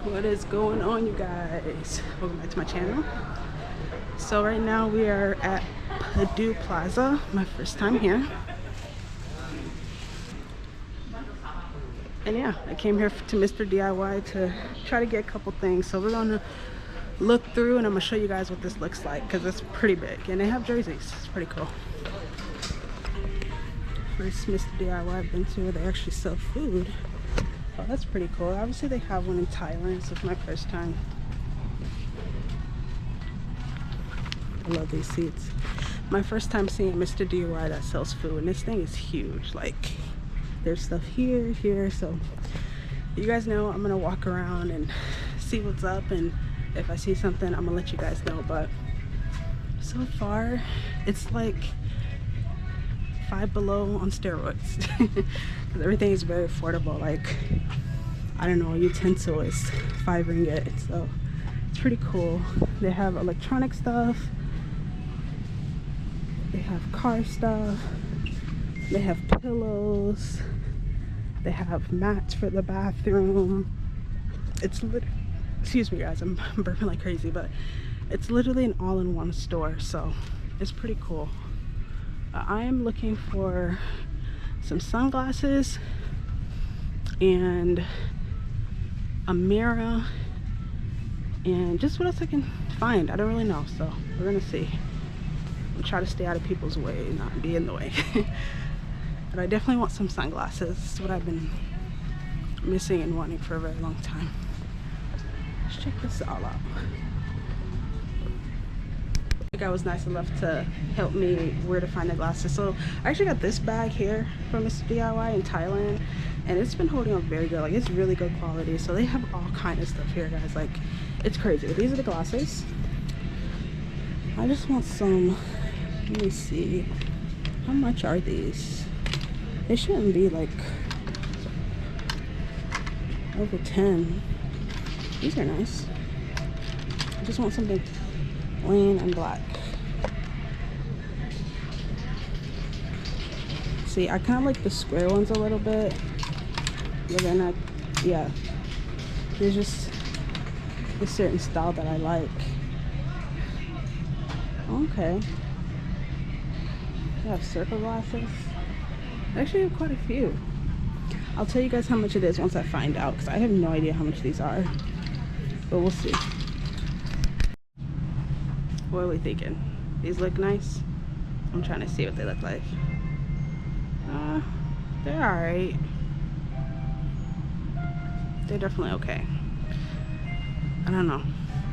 What is going on, you guys? Welcome back to my channel. So right now we are at Purdue Plaza, my first time here. And yeah, I came here to Mr.DIY to try to get a couple things. So we're gonna look through and I'm gonna show you guys what this looks like because it's pretty big and they have jerseys. It's pretty cool. First Mr.DIY I've been to where they actually sell food. Oh, that's pretty cool. Obviously they have one in Thailand, so it's my first time. I love these seats. My first time seeing Mr.DIY that sells food, and this thing is huge. Like, there's stuff here, so you guys know I'm gonna walk around and see what's up, and if I see something I'm gonna let you guys know. But so far it's like Five Below on steroids. Everything is very affordable. Like, I don't know, utensil is 5 ringgit, so it's pretty cool. They have electronic stuff, they have car stuff, they have pillows, they have mats for the bathroom. It's excuse me guys, I'm burping like crazy, but it's literally an all-in-one store, so it's pretty cool. I am looking for some sunglasses and a mirror and just what else I can find. I don't really know, so we're gonna see. I'll try to stay out of people's way and not be in the way. But I definitely want some sunglasses. This is what I've been missing and wanting for a very long time. Let's check this all out. Guy was nice enough to help me where to find the glasses. So I actually got this bag here from Mr.DIY in Thailand, and it's been holding up very good. Like, it's really good quality. So they have all kind of stuff here, guys. Like, it's crazy. But these are the glasses. I just want some. Let me see, how much are these? They shouldn't be like over 10. These are nice. I just want something plain and black. See, I kind of like the square ones a little bit, but then yeah, there's just a certain style that I like. Okay, I have circle glasses. I actually have quite a few. I'll tell you guys how much it is once I find out, because I have no idea how much these are, but we'll see. What are we thinking? These look nice? I'm trying to see what they look like. They're alright. They're definitely okay. I don't know.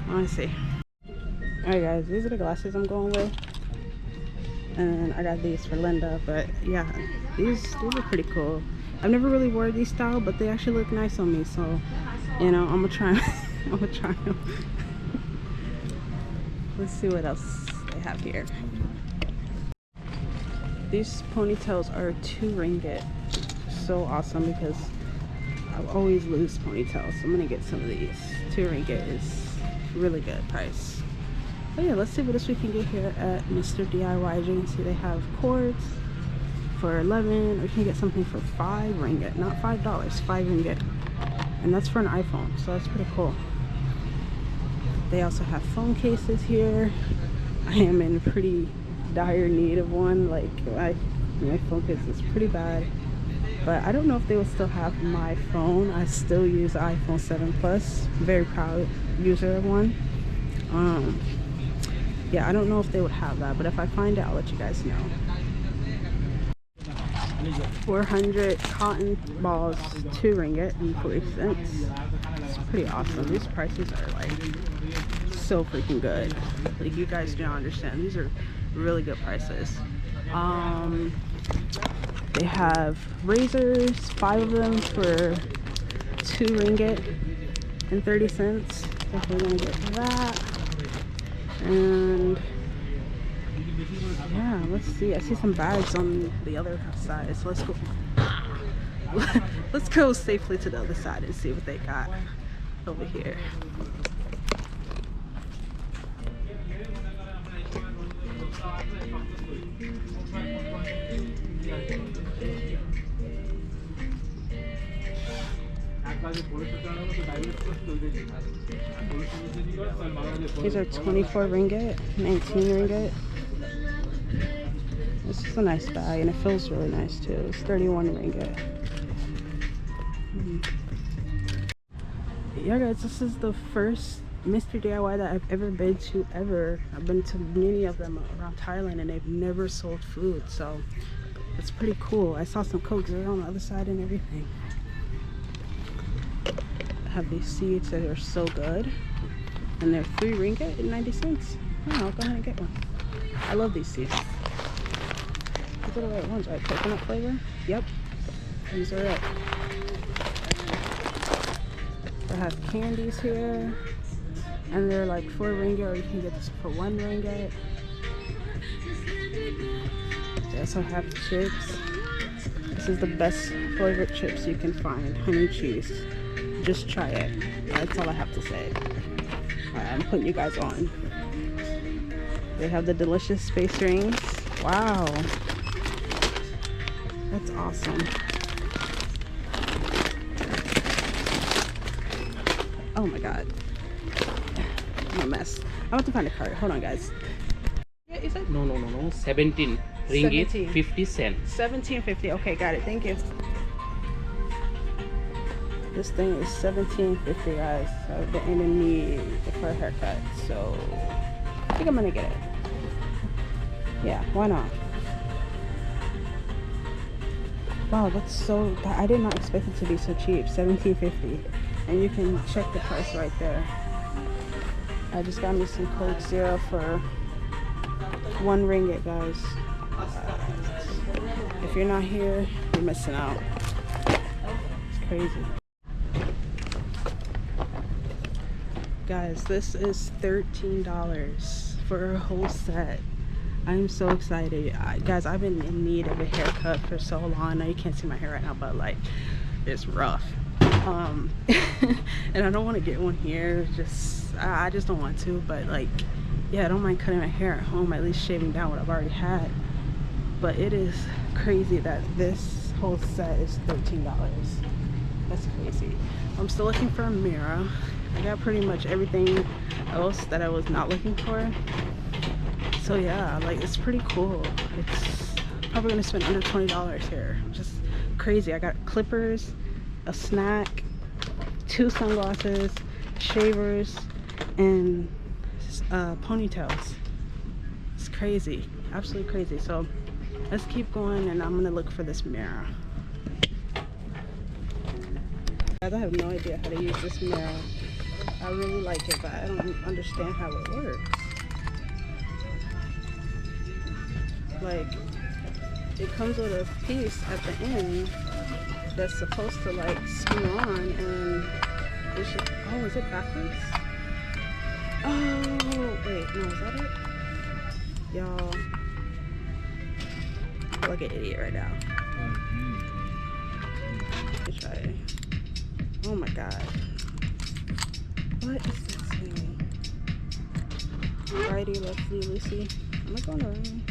Let me see. Alright guys, these are the glasses I'm going with. And I got these for Linda, but yeah, these are pretty cool. I've never really wore these style, but they actually look nice on me, so you know, I'm gonna try I'm gonna try them. Let's see what else they have here. These ponytails are 2 ringgit. So awesome, because I always lose ponytails. So I'm gonna get some of these. 2 ringgit is really good price. But yeah, let's see what else we can get here at Mr.DIY. As you can see, they have cords for 11, or you can get something for 5 ringgit. Not $5, 5 ringgit. And that's for an iPhone, so that's pretty cool. They also have phone cases here. I am in pretty dire need of one. Like, my phone case is pretty bad, but I don't know if they will still have my phone. I still use the iPhone 7 Plus. Very proud user of one. Yeah, I don't know if they would have that, but if I find it, I'll let you guys know. 400 cotton balls, 2 ringgit and 40 cents. It's pretty awesome. These prices are like so freaking good. Like, you guys don't understand. These are really good prices. They have razors, 5 of them for 2 ringgit and 30 cents. Definitely gonna get that. And yeah, let's see. I see some bags on the other side, so let's go. Let's go safely to the other side and see what they got over here. These are 24 ringgit, 19 ringgit. This is a nice bag and it feels really nice too. It's 31 ringgit. Yeah guys, this is the first Mr. DIY that I've ever been to ever. I've been to many of them around Thailand and they've never sold food, so it's pretty cool. I saw some Cokes right on the other side and everything. I have these seeds that are so good and they're 3 ringgit and 90 cents. Oh, I'll go ahead and get one. I love these seeds. These are the right ones, right? Coconut flavor? Yep, these are it. I have candies here and they're like 4 ringgit, or you can get this for 1 ringgit. They also have chips. This is the best flavored chips you can find. Honey cheese. Just try it. That's all I have to say. I'm putting you guys on. They have the delicious space rings. Wow. That's awesome. Oh my god. I'm a mess. I want to find a card. Hold on, guys. Yeah, is that? No. 17 ringgit 17. 50 cents. 17.50. Okay, got it. Thank you. This thing is 17.50, guys. I've been in need for a haircut, so I think I'm gonna get it. Yeah, why not? Wow, that's so. I did not expect it to be so cheap. 17.50, and you can check the price right there. I just got me some Coke Zero for 1 ringgit, guys. If you're not here, you're missing out. It's crazy. Guys, this is $13 for a whole set. I'm so excited. Guys, I've been in need of a haircut for so long. I know you can't see my hair right now, but like, it's rough. And I don't want to get one here. I just don't want to, but like, yeah, I don't mind cutting my hair at home, at least shaving down what I've already had. But it is crazy that this whole set is $13. That's crazy. I'm still looking for a mirror. I got pretty much everything else that I was not looking for. So yeah, like, it's pretty cool. It's probably gonna spend under $20 here. Just crazy. I got clippers, a snack, 2 sunglasses, shavers, and ponytails. It's crazy, absolutely crazy. So let's keep going, and I'm gonna look for this mirror. Guys, I have no idea how to use this mirror. I really like it, but I don't understand how it works. Like, it comes with a piece at the end that's supposed to like screw on, and it should. Oh, is it backwards? Oh, wait, no, is that it? Y'all, I feel like an idiot right now. Let me try. Oh my god. What is this thing? Righty, lefty, loosey. Am I going around?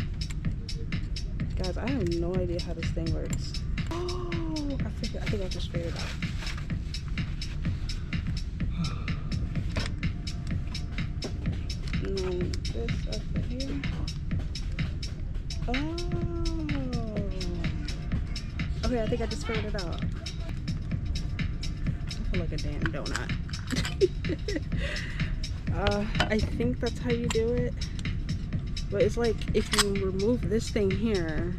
Guys, I have no idea how this thing works. Oh, I think I just figured it out. And then this up here. Oh. Okay, I think I just figured it out. I feel like a damn donut. I think that's how you do it. But it's like, if you remove this thing here,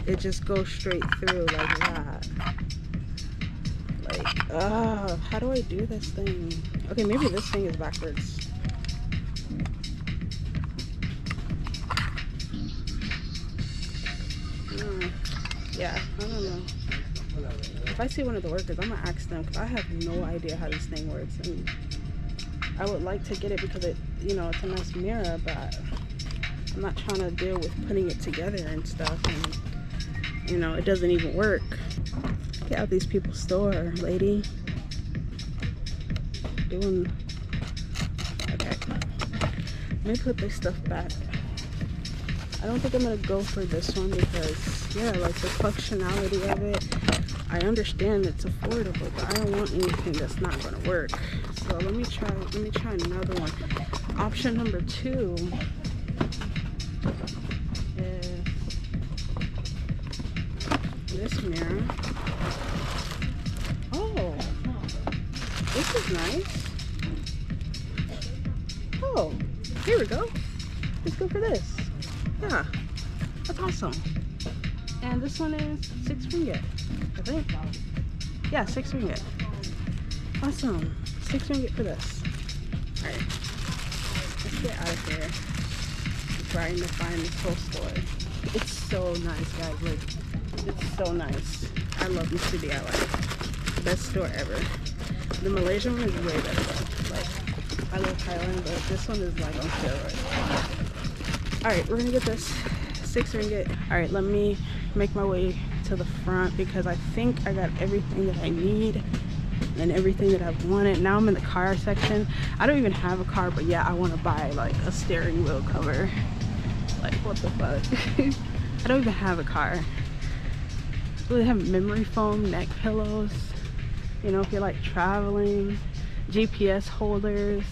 it just goes straight through like that. Like, how do I do this thing? Okay, maybe this thing is backwards. Yeah, I don't know. If I see one of the workers, I'm gonna ask them, because I have no idea how this thing works. And I would like to get it because it, you know, it's a nice mirror, but I'm not trying to deal with putting it together and stuff, and you know, it doesn't even work. Get out these people's store, lady. Okay. Let me put this stuff back. I don't think I'm gonna go for this one because, yeah, like the functionality of it, I understand it's affordable, but I don't want anything that's not gonna work. So let me try another one. Option number 2 is this mirror. Oh, this is nice. Oh, here we go. Let's go for this. Yeah, that's awesome. And this one is 6 ringgit, I think. Yeah, 6 ringgit. Awesome. 6 ringgit for this. Alright. Let's get out of here. I'm trying to find this whole store. It's so nice, guys. Like, it's so nice. I love Mr.DIY. Best store ever. The Malaysian one is way better though. Like, I love Thailand, but this one is like on steroids. Alright, we're gonna get this 6 ringgit. Alright, let me make my way to the front because I think I got everything that I need and everything that I've wanted. Now I'm in the car section. I don't even have a car, but yeah, I want to buy like a steering wheel cover. Like, what the fuck? I don't even have a car. So they have memory foam neck pillows, you know, if you're like traveling. GPS holders.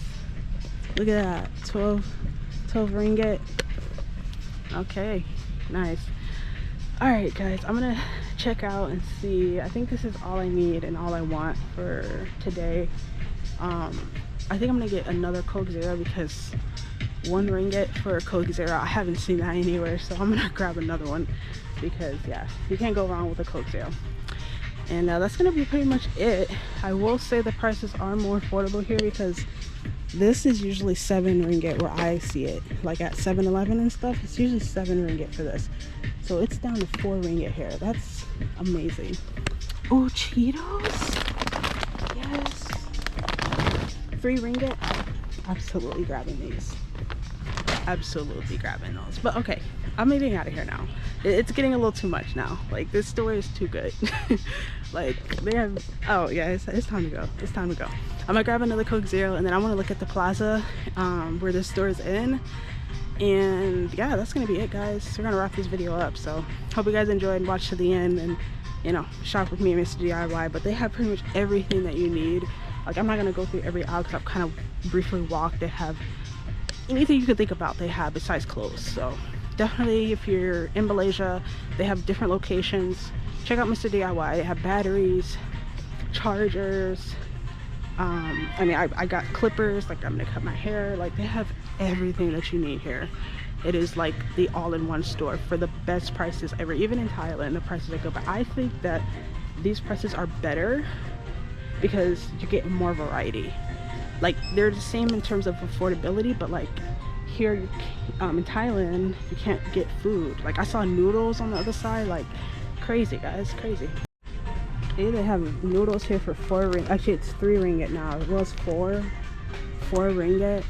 Look at that. 12 ringgit. Okay, nice. Alright guys, I'm gonna check out and see. I think this is all I need and all I want for today. I think I'm gonna get another Coke Zero because 1 ringgit for a Coke Zero, I haven't seen that anywhere, so I'm gonna grab another one because yeah, you can't go wrong with a Coke Zero. And that's gonna be pretty much it. I will say the prices are more affordable here because this is usually 7 ringgit where I see it, like at 7-Eleven and stuff. It's usually 7 ringgit for this, so it's down to 4 ringgit here. That's amazing. Oh, Cheetos, yes. 3 ringgit. Absolutely grabbing these. Absolutely grabbing those. But okay, I'm moving out of here now. It's getting a little too much now. Like, this store is too good. Like, they have, oh yeah, it's time to go. It's time to go. I'm gonna grab another Coke Zero and then I want to look at the plaza where this store is in. And yeah, that's gonna be it, guys. We're gonna wrap this video up. So hope you guys enjoyed and watched to the end and, you know, shop with me and Mr.DIY. But they have pretty much everything that you need. Like, I'm not gonna go through every aisle because I've kind of briefly walked. They have anything you could think about, they have besides clothes. So definitely, if you're in Malaysia, they have different locations. Check out Mr.DIY. They have batteries, chargers. I mean, I got clippers, like I'm gonna cut my hair. Like, they have everything that you need here. It is like the all-in-one store for the best prices ever. Even in Thailand, the prices are good, but I think that these prices are better because you get more variety. Like, they're the same in terms of affordability, but like here in Thailand, you can't get food. Like, I saw noodles on the other side. Like, crazy, guys, crazy. They have noodles here for 4 ringgit. Actually, it's 3 ringgit now. It was 4 ringgit.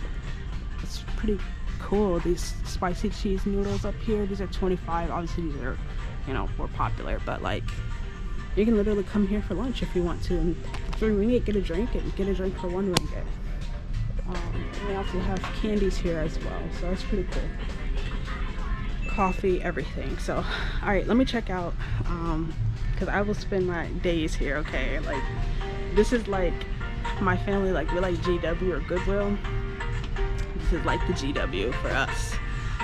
It's pretty cool. These spicy cheese noodles up here, these are 25. Obviously these are, you know, more popular, but like, you can literally come here for lunch if you want to, and 3 ringgit, get a drink, and get a drink for 1 ringgit. They also have candies here as well, so that's pretty cool. Coffee, everything. So all right, let me check out because I will spend my days here. Okay, like, this is like my family, like, we like GW or Goodwill. This is like the GW for us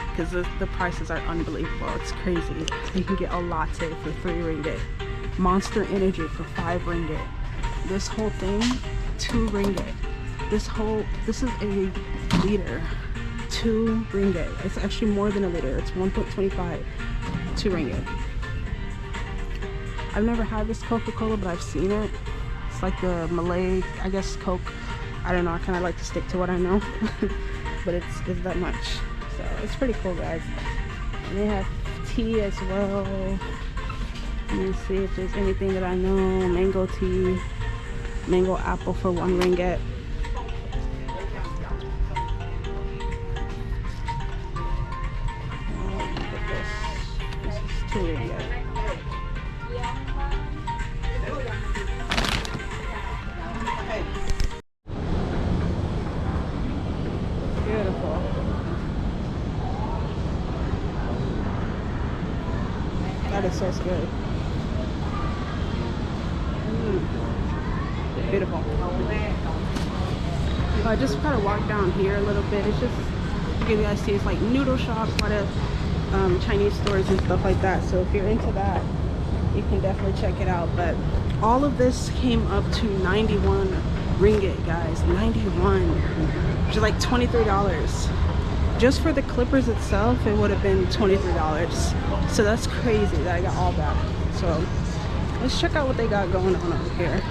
because the prices are unbelievable. It's crazy. You can get a latte for 3 ringgit, Monster Energy for 5 ringgit, this whole thing 2 ringgit, this is a liter, 2 ringgit. It's actually more than a liter. It's 1.25, 2 ringgit. I've never had this Coca-Cola, but I've seen it. It's like the Malay, I guess, Coke. I don't know, I kind of like to stick to what I know. But it's that much. So it's pretty cool, guys. And they have tea as well. Let me see if there's anything that I know. Mango tea, mango apple for 1 ringgit. This is 2 ringgit. Beautiful. That is so good. I just kind of walked down here a little bit. It's just, you guys see, it's like noodle shops, a lot of Chinese stores and stuff like that. So if you're into that, you can definitely check it out. But all of this came up to 91 ringgit, guys. 91, which is like $23. Just for the clippers itself, it would have been $23. So that's crazy that I got all that. So let's check out what they got going on over here.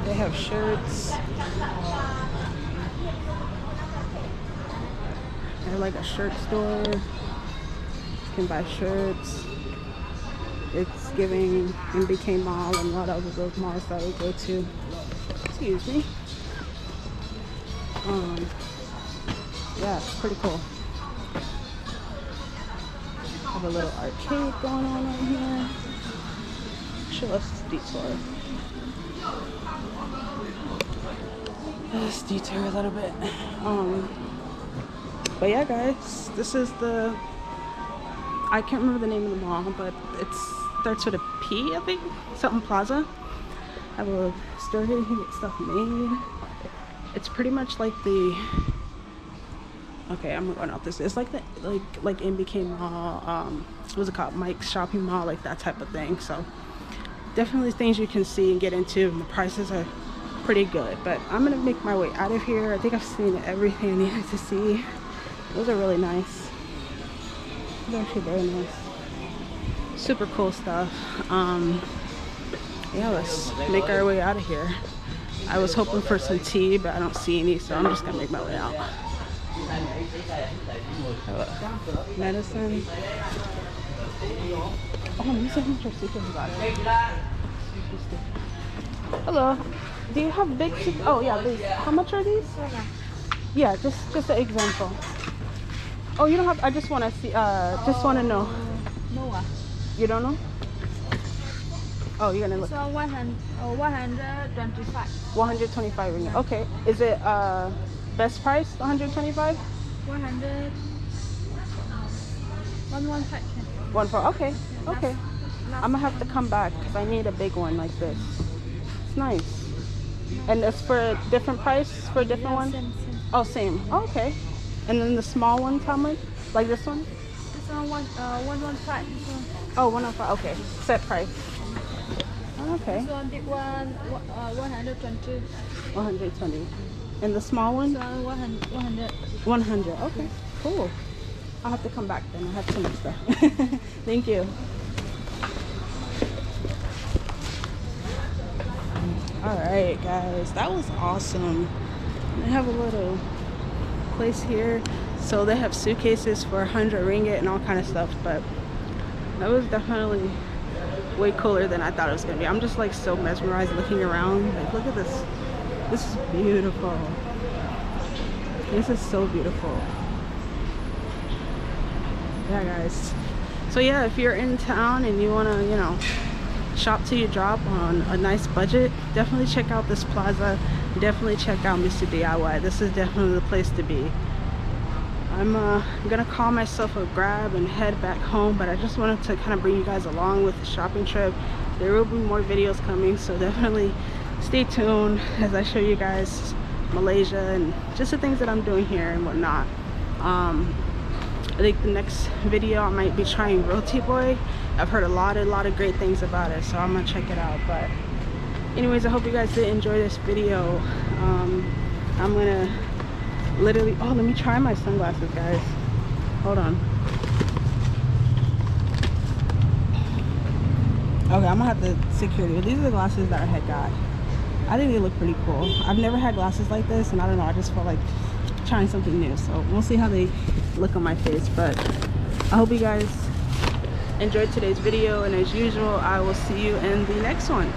They have shirts. They're like a shirt store. You can buy shirts. It's giving MBK Mall and a lot of those malls that we go to. Excuse me. Yeah, it's pretty cool. Have a little arcade going on over here. Show us this detour. Let's detour a little bit. But yeah, guys, this is the, I can't remember the name of the mall, but it starts with a P, I think. Something Plaza. I have a store here, you can get stuff made. It's pretty much like the, okay, I'm going out this. It's like the like MBK Mall, what's it called? Mike's Shopping Mall, like that type of thing. So definitely things you can see and get into, and the prices are pretty good. But I'm gonna make my way out of here. I think I've seen everything I needed to see. Those are really nice. They're actually very nice. Super cool stuff. Yeah, let's make our way out of here. I was hoping for some tea, but I don't see any, so I'm just gonna make my way out. Medicine. Oh, let me see how much our stickers about it. Hello. Do you have big? Oh yeah, these. How much are these? Yeah, just an example. Oh, you don't have. I just want to see. Just want to know. No. You don't know? Oh, you're gonna look. So 125. 125 ringgit. Okay. Is it best price? 125? 100. 115. 1 okay. Okay. I'm gonna have to come back because I need a big one like this. It's nice. And it's for a different price for a different one? Same. Oh, same. Oh, okay. And then the small ones, how much? Like this one? This one 115. This one. Oh, 105. Okay. Set price. Okay. This one big one 120. 120. And the small one? This one 100. 100. Okay. Cool. I'll have to come back then. I have too much stuff. Thank you. Alright guys, that was awesome. They have a little place here, so they have suitcases for 100 ringgit and all kind of stuff, but that was definitely way cooler than I thought it was gonna be. I'm just like so mesmerized looking around. Like, look at this. This is beautiful. This is so beautiful. Yeah guys, so yeah, if you're in town and you want to, you know, shop till you drop on a nice budget, definitely check out this plaza. Definitely check out Mr.DIY. This is definitely the place to be. I'm gonna call myself a grab and head back home, but I just wanted to kind of bring you guys along with the shopping trip. There will be more videos coming, so definitely stay tuned as I show you guys Malaysia and just the things that I'm doing here and whatnot. I think the next video I might be trying Roti Boy. I've heard a lot of great things about it, so I'm gonna check it out. But anyways, I hope you guys did enjoy this video. I'm gonna literally, oh, let me try my sunglasses, guys. Hold on. Okay, I'm gonna have to security. These are the glasses that I had got. I think they look pretty cool. I've never had glasses like this, and I don't know, I just felt like trying something new, so we'll see how they look on my face. But I hope you guys enjoyed today's video, and as usual, I will see you in the next one.